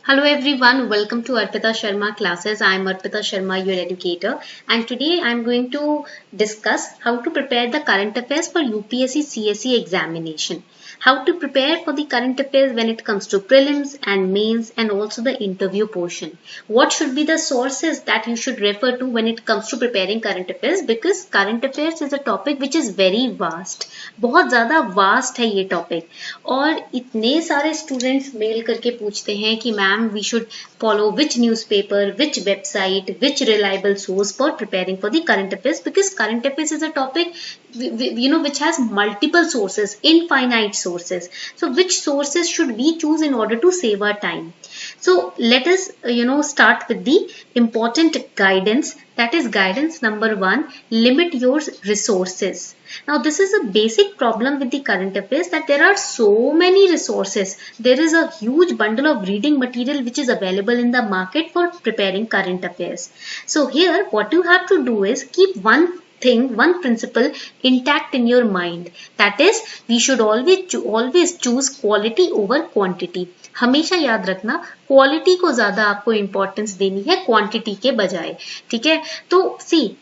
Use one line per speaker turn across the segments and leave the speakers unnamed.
Hello everyone, welcome to Arpita Sharma classes. I am Arpita Sharma, your educator, and today I am going to discuss how to prepare the current affairs for UPSC CSE examination. How to prepare for the current affairs when it comes to prelims and mains and also the interview portion. What should be the sources that you should refer to when it comes to preparing current affairs, because current affairs is a topic which is very vast. बहुत ज़्यादा vast है ये topic और इतने सारे students mail करके पूछते हैं कि ma'am we should follow which newspaper, which website, which reliable source for preparing for the current affairs, because current affairs is a topic which has multiple sources, infinite sources. So which sources should we choose in order to save our time? So let us start with the important guidance. That is guidance number 1, limit your resources. Now this is a basic problem with the current affairs, that there are so many resources. There is a huge bundle of reading material which is available in the market for preparing current affairs. So here what you have to do is keep one principle intact in your mind. That is, we should always choose quality over quantity. हमेशा याद रखना, quality को ज्यादा आपको importance देनी है quantity के बजाय. ठीक है, तो सी,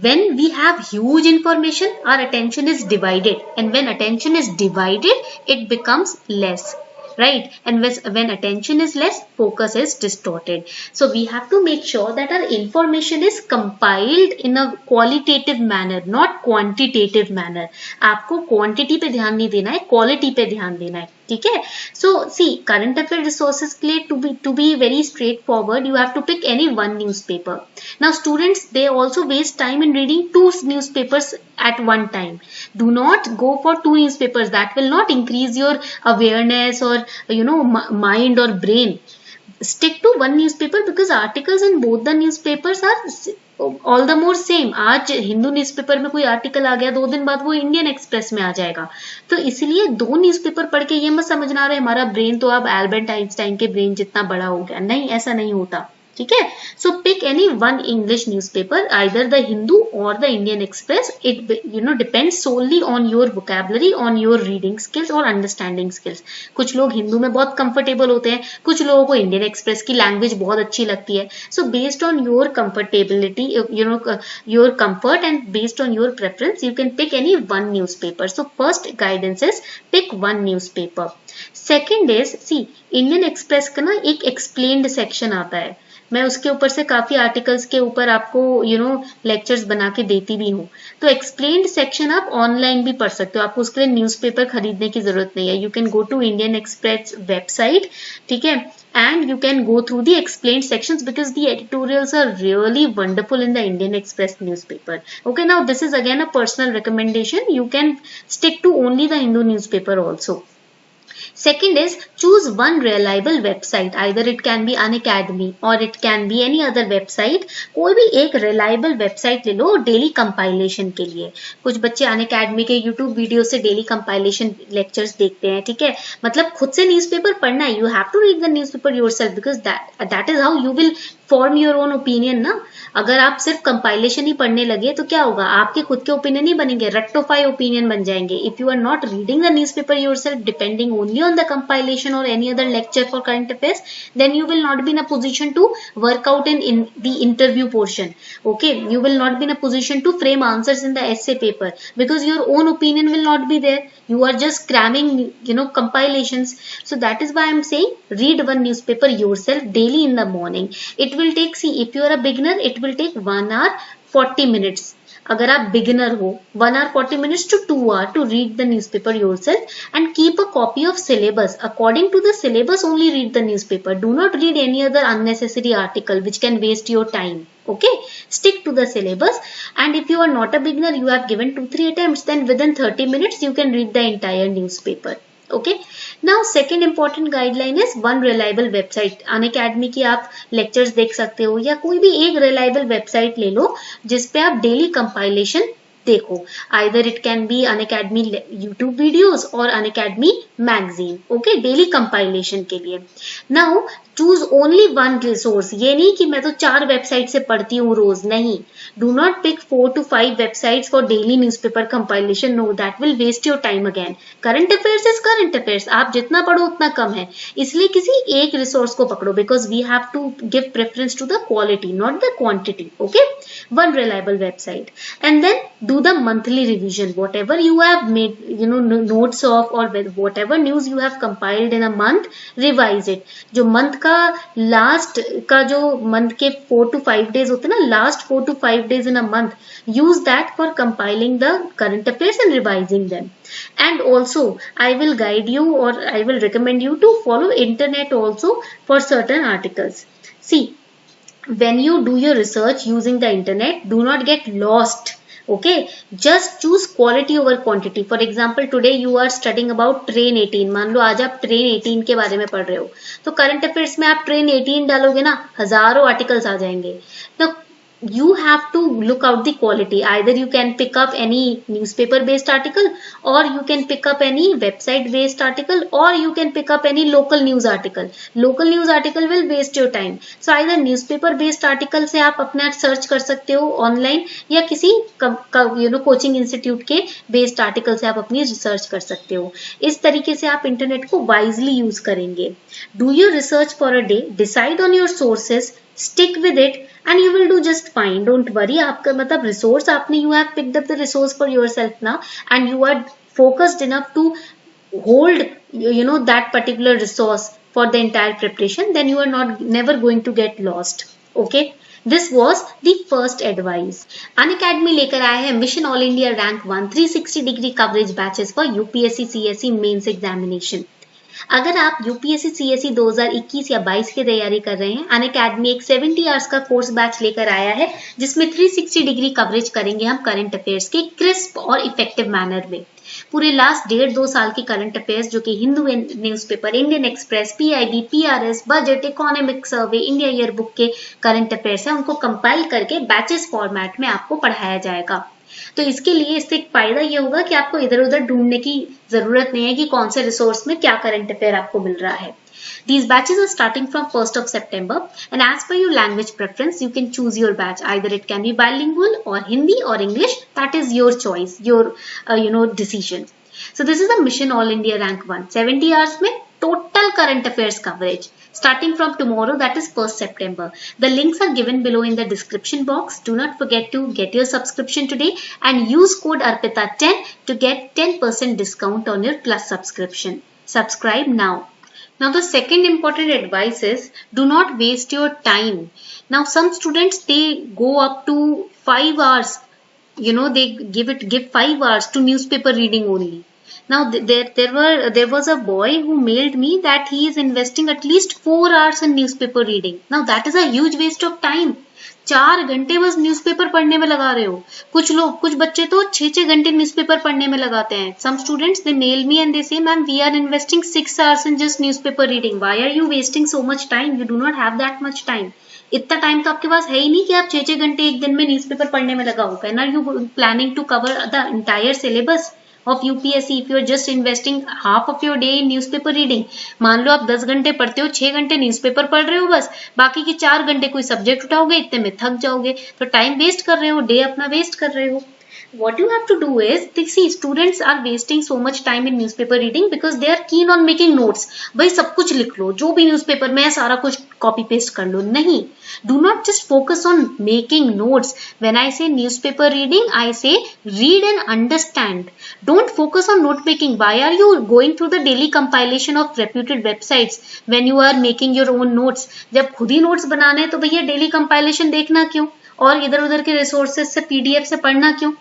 when we have huge information, our attention is divided, and when attention is divided, it becomes less. Right? And when attention is less, focus is distorted. So we have to make sure that our information is compiled in a qualitative manner, not quantitative manner. आपको quantity पे ध्यान नहीं देना है, quality पे ध्यान देना है. ठीक है? So see, current affair resources के लिए to be very straightforward, you have to pick any one newspaper. Now students, they also waste time in reading 2 newspapers at one time. Do not go for 2 newspapers. That will not increase your awareness or mind or brain. Stick to one newspaper, because articles in both the newspapers are all the more same. आज Hindu newspaper में कोई article आ गया, 2 दिन बाद वो Indian express में आ जाएगा. तो इसलिए 2 न्यूज़पेपर पढ़ के ये मत समझना रहे हमारा ब्रेन तो अब एल्बर्ट आइंस्टाइन के ब्रेन जितना बड़ा हो गया. नहीं, ऐसा नहीं होता. ठीक है, so pick any one English newspaper, either the Hindu और the Indian Express. It depends solely on your vocabulary, on your reading skills और अंडरस्टैंडिंग स्किल्स. कुछ लोग हिंदू में बहुत कंफर्टेबल होते हैं, कुछ लोगों को इंडियन एक्सप्रेस की लैंग्वेज बहुत अच्छी लगती है. So based on your comfortability, your comfort and based on your preference, you can pick any one newspaper. So first guidance is pick one newspaper. Second is, see, Indian Express का ना एक explained section आता है. मैं उसके ऊपर से काफी आर्टिकल्स के ऊपर आपको लेक्चर्स बना के देती भी हूँ. तो एक्सप्लेन्ड सेक्शन आप ऑनलाइन भी पढ़ सकते हो, आपको उसके लिए न्यूज़पेपर खरीदने की जरूरत नहीं है. You can go to Indian Express website, ठीक है, and you can go through the explained sections, because the editorials are really wonderful in the Indian Express newspaper. Okay, now this is again a personal recommendation. You can stick to only the Hindu newspaper also. Second is, choose one reliable website. Either it can be Unacademy or it can be any other website. कोई भी एक reliable website ले लो daily compilation के लिए. कुछ बच्चे Unacademy के YouTube video से daily compilation lectures देखते हैं. ठीक है, मतलब खुद से न्यूज़पेपर पढ़ना है. You have to read the newspaper yourself, because that is how you will form your own opinion ना. अगर आप सिर्फ कंपाइलेशन ही पढ़ने लगे तो क्या होगा, आपके खुद के ओपिनियन नहीं बनेंगे, रट्टोफाई ओपिनियन बन जाएंगे. If you are not reading the newspaper yourself, depending only on the compilation or any other lecture for current affairs, then you will not be in a position to work out in the interview portion. Okay, you will not be in a position to frame answers in the essay paper, because your own opinion will not be there. You are just cramming compilations. So that is why I am saying read one newspaper yourself daily in the morning. It will take, see, if you are a beginner, it will take 1 hour 40 minutes. अगर आप beginner हो, 1 hour 40 minutes to 2 hours to read the newspaper yourself, and keep a copy of syllabus. According to the syllabus only read the newspaper. Do not read any other unnecessary article which can waste your time. Okay, stick to the syllabus. And if you are not a beginner, you have given 2-3 attempts, then within 30 minutes you can read the entire newspaper. Okay, now second important guideline is one reliable website. Unacademy की आप lectures देख सकते हो, या कोई भी एक reliable website ले लो जिस पे आप daily compilation देखो, either it can be Unacademy YouTube videos or Unacademy magazine, okay, daily compilation के लिए. Now choose only one resource. ये नहीं कि मैं तो 4 वेबसाइट से पढ़ती हूँ रोज, नहीं. Do not pick 4 to 5 websites for daily newspaper compilation. No, that will waste your time again. Current affairs is current affairs. आप जितना पढ़ो उतना कम है, इसलिए किसी एक रिसोर्स को पकड़ो, because we have to give preference to the quality, not the quantity. Okay, one reliable website, and then do the monthly revision. Whatever you have made, notes of, or whatever news you have compiled in a month, revise it. जो month का last का जो month के 4 to 5 days होते हैं ना, last 4 to 5 days in a month, use that for compiling the current affairs and revising them. And also I will guide you, or I will recommend you to follow internet also for certain articles. See, when you do your research using the internet, do not get lost. Okay, just choose quality over quantity. For example, today you are studying about train 18. मान लो आज आप train 18 के बारे में पढ़ रहे हो, तो current affairs में आप train 18 डालोगे ना, हजारों articles आ जाएंगे. तो you have to look out the quality. Either you can pick up any newspaper based article, or you can pick up any website based article, or you can pick up any local news article. Local news article will waste your time. So either newspaper based article से आप अपना search कर सकते हो online, या किसी coaching institute के based article से आप अपनी रिसर्च कर सकते हो. इस तरीके से आप इंटरनेट को वाइजली यूज करेंगे. Do your research for a day, decide on your sources, stick with it and you will do just fine. Don't worry. आपका मतलब resource आपने, you have picked up the resource for yourself now, and you are focused enough to hold that particular resource for the entire preparation. Then you are never going to get lost. Okay, this was the first advice. Unacademy लेकर आया है mission all India rank 1 360 degree coverage batches for UPSC CSE mains examination. अगर आप UPSC CSE 2021 या 22 की तैयारी कर रहे हैं, अनअकैडमी एक 70 आवर्स का कोर्स बैच लेकर आया है, जिसमें 360 डिग्री कवरेज करेंगे हम करंट अफेयर्स के क्रिस्प और इफेक्टिव मैनर में. पूरे लास्ट 1.5-2 साल की करंट अफेयर्स जो कि Hindu newspaper, Indian express, PIB, PRS, budget, economic survey, India year book के करंट अफेयर्स है, उनको कंपाइल करके बैचेस फॉर्मेट में आपको पढ़ाया जाएगा. तो इसके लिए इससे एक फायदा ये होगा कि आपको इधर उधर ढूंढने की जरूरत नहीं है कि कौन से रिसोर्स में क्या करंट अफेयर आपको मिल रहा है. These batches are starting from 1st of September, and as per your language preference, you can choose your batch. Either it can be bilingual or Hindi or English. That is your choice, your decision. So this is the Mission All India Rank 1. 70 hours में total current affairs coverage. Starting from tomorrow, that is 1st September. The links are given below in the description box. Do not forget to get your subscription today and use code ARPITA10 to get 10% discount on your plus subscription. Subscribe now. Now the second important advice is, do not waste your time. Now some students, they go up to 5 hours. They give 5 hours to newspaper reading only. Now there was a boy who mailed me that he is investing at least 4 hours in newspaper reading. Now that is a huge waste of time. 4 घंटे बस newspaper पढ़ने में लगा रहे हो. कुछ बच्चे तो 6 घंटे न्यूज़पेपर पढ़ने में लगाते हैं. Some students, they mail me and they say, ma'am, we are investing 6 hours in just newspaper reading. Why are you wasting so much time? You do not have that much time. इतना time तो आपके पास है ही नहीं कि आप 6 घंटे एक दिन में न्यूज़पेपर पढ़ने में लगाओ. When are you planning to cover the entire syllabus of UPSC if you are just investing half of your day in newspaper reading? मान लो आप 10 घंटे पढ़ते हो, 6 घंटे न्यूज़पेपर पढ़ रहे हो बस, बाकी के 4 घंटे कोई सब्जेक्ट उठाओगे, इतने में थक जाओगे, तो टाइम वेस्ट कर रहे हो, डे अपना वेस्ट कर रहे हो. What you have to do is, see, students are wasting so much time in newspaper reading because they are keen on making notes. भाई सब कुछ लिख लो, जो भी न्यूज़पेपर में है सारा कुछ कॉपी पेस्ट कर लो. नहीं, do not just focus on making notes. When I say newspaper reading, I say read and understand. Don't focus on note making. Why are you going through the daily compilation of reputed websites when you are making your own notes? जब खुद ही notes बनाने हैं तो भैया daily compilation देखना क्यों, और इधर उधर के रिसोर्सेज से पीडीएफ से पढ़ना क्यों?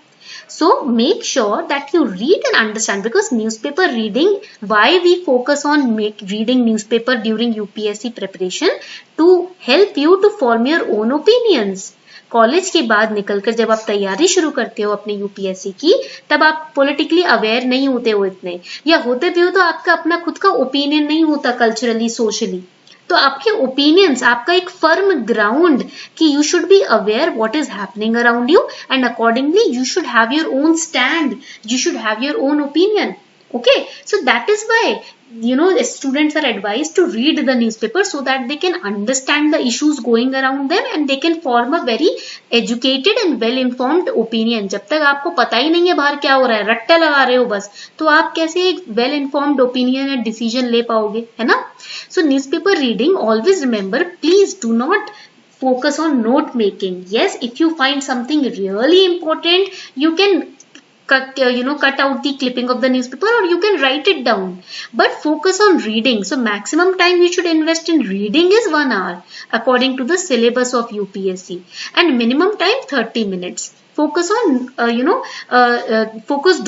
So make sure that you read and understand, because newspaper reading, why we focus on reading newspaper during UPSC preparation, to help you to form your own opinions. College के बाद निकलकर जब आप तैयारी शुरू करते हो अपने यूपीएससी की, तब आप पॉलिटिकली अवेयर नहीं होते हो इतने, या होते भी हो तो आपका अपना खुद का ओपिनियन नहीं होता कल्चरली, सोशली. तो आपके ओपिनियंस, आपका एक फर्म ग्राउंड कि you should be aware what is happening around you and accordingly you should have your own stand, you should have your own opinion. Okay, so that is why students are advised to read the newspaper so that they can understand the issues going around them and they can form a very educated and well informed opinion. जब तक आपको पता ही नहीं है बाहर क्या हो रहा है, रट्टा लगा रहे हो बस, तो आप कैसे एक well informed opinion and decision ले पाओगे, है ना? So newspaper reading, always remember, please do not focus on note making. Yes, if you find something really important, you can cut out the clipping of the newspaper or you can write it down, but focus on reading. So maximum time you should invest in reading is 1 hour according to the syllabus of UPSC, and minimum time 30 minutes. Focus on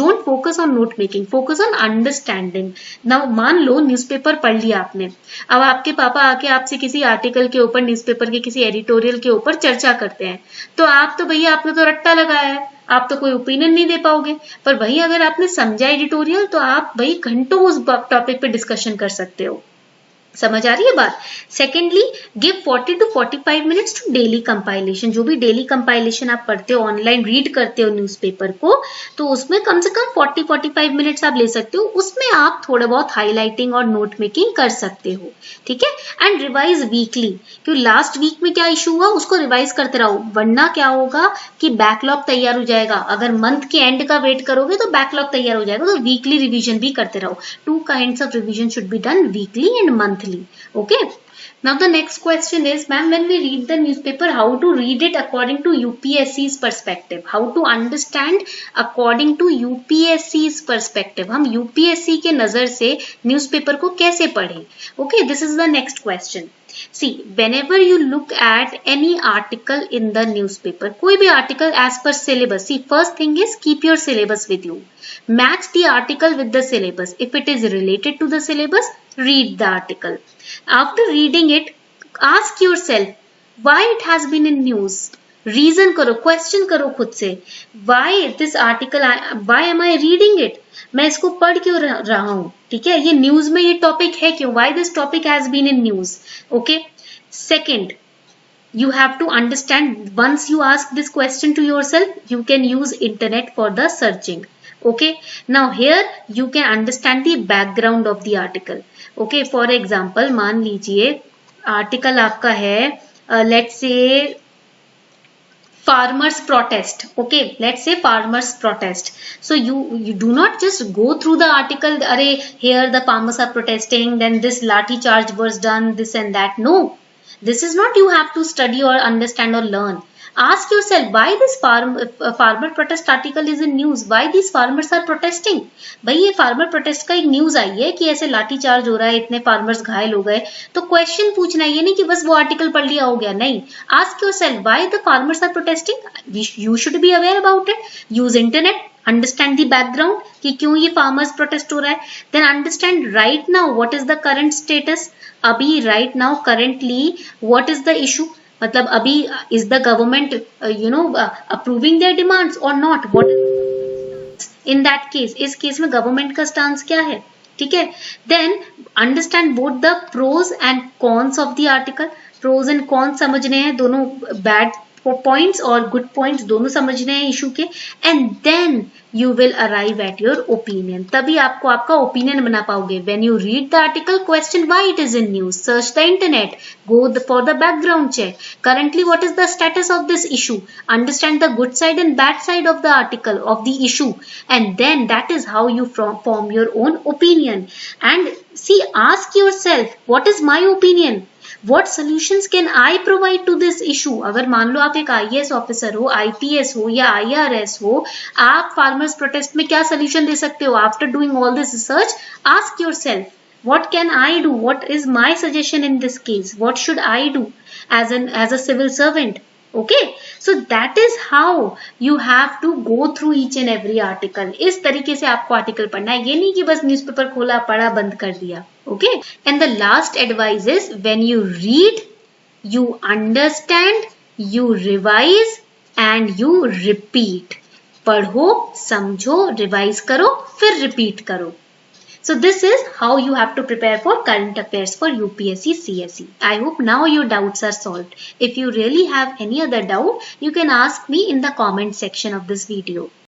don't focus on note making, focus on understanding. Now मान लो newspaper पढ़ लिया आपने, अब आपके पापा आके आपसे किसी आर्टिकल के ऊपर, न्यूज़पेपर के किसी एडिटोरियल के ऊपर चर्चा करते हैं, तो आप तो भैया आपने तो रट्टा लगाया है, आप तो कोई ओपिनियन नहीं दे पाओगे. पर वही अगर आपने समझा एडिटोरियल तो आप भाई घंटों उस टॉपिक पे डिस्कशन कर सकते हो. समझ आ रही है बात? Secondly, give 40 to 45 minutes to daily compilation. जो भी डेली कंपाइलेशन आप पढ़ते हो, ऑनलाइन रीड करते हो न्यूज़पेपर को, तो उसमें कम से कम 40-45 मिनट्स आप ले सकते हो. उसमें आप थोड़ा बहुत हाईलाइटिंग और नोट मेकिंग कर सकते हो, ठीक है. एंड रिवाइज वीकली, क्योंकि लास्ट वीक में क्या इशू हुआ उसको रिवाइज करते रहो, वरना क्या होगा कि बैकलॉग तैयार हो जाएगा. अगर मंथ के एंड का वेट करोगे तो बैकलॉग तैयार हो जाएगा. तो वीकली रिविजन भी करते रहो. 2 kinds of revision should be done, weekly and monthly. Okay. Now the next question is, ma'am, when we read the newspaper, how to read it according to UPSC's perspective? How to understand according to UPSC's perspective? हम UPSC के नजर से newspaper को कैसे पढ़ें? Okay, this is the next question. See, whenever you look at any article in the newspaper, कोई भी article as per syllabus, see, first thing is keep your syllabus with you. Match the article with the syllabus. If it is related to the syllabus, read the article. After reading it, ask yourself why it has been in news. Reason करो, question करो खुद से. Why this article? Why am I reading it? मैं इसको पढ़ क्यों रहा हूँ, ठीक है. ये न्यूज में ये टॉपिक है क्यों? Why this topic has been in news? Okay. Second, you have to understand, once you ask this question to yourself, you can use internet for the searching. Okay. Now here you can understand the background of the article. Okay. For example, मान लीजिए article आपका है, let's say farmers protest. Okay, let's say farmers protest. So you do not just go through the article, array here the farmers are protesting, then this lathi charge was done, this and that. No, this is not you have to study or understand or learn. Ask yourself why this farmer protest article is in news. Why these farmers are protesting? भाई ये farmer protest का एक news आई है कि ऐसे लाठी charge हो रहा है, इतने फार्मर्स घायल हो गए. तो क्वेश्चन पूछना, ये नहीं कि बस वो आर्टिकल पढ़ लिया हो गया. नहीं, ask yourself why the farmers are protesting. You should be aware about it. Use internet, understand the background कि क्यों ये farmers protest हो रहा है. Then understand right now what is the current status. अभी right now currently what is the issue. मतलब अभी is the government approving their demands or not? What is in that case? इस case में government का stance क्या है, ठीक है. Then understand both the pros and cons of the article. Pros and cons समझने हैं, दोनों bad points और good points दोनों समझने हैं इशू के. And then you will arrive at your opinion. तभी आपको आपका opinion बना पाओगे. When you read the article, question why it is in news. Search the internet. Go for the background check. Currently, what is the status of this issue? Understand the good side and bad side of the article, of the issue. And then that is how you form your own opinion. And see, ask yourself, what is my opinion? What solutions can I provide to this issue? अगर मान लो आप एक IAS officer हो, IPS हो या IRS हो, आप farmers protest में क्या सोल्यूशन दे सकते हो? After doing all this research, ask yourself, what can I do? What is my suggestion in this case? What should I do as a civil servant? Okay, so that is how you have to go through each and every article. इस तरीके से आपको article पढ़ना है, ये नहीं कि बस न्यूज़पेपर खोला पढ़ा बंद कर दिया. Okay, and the last advice is, when you read, you understand, you revise and you repeat. पढ़ो, समझो, रिवाइज करो, फिर रिपीट करो. So this is how you have to prepare for current affairs for UPSC CSE. I hope now your doubts are solved. If you really have any other doubt, you can ask me in the comment section of this video.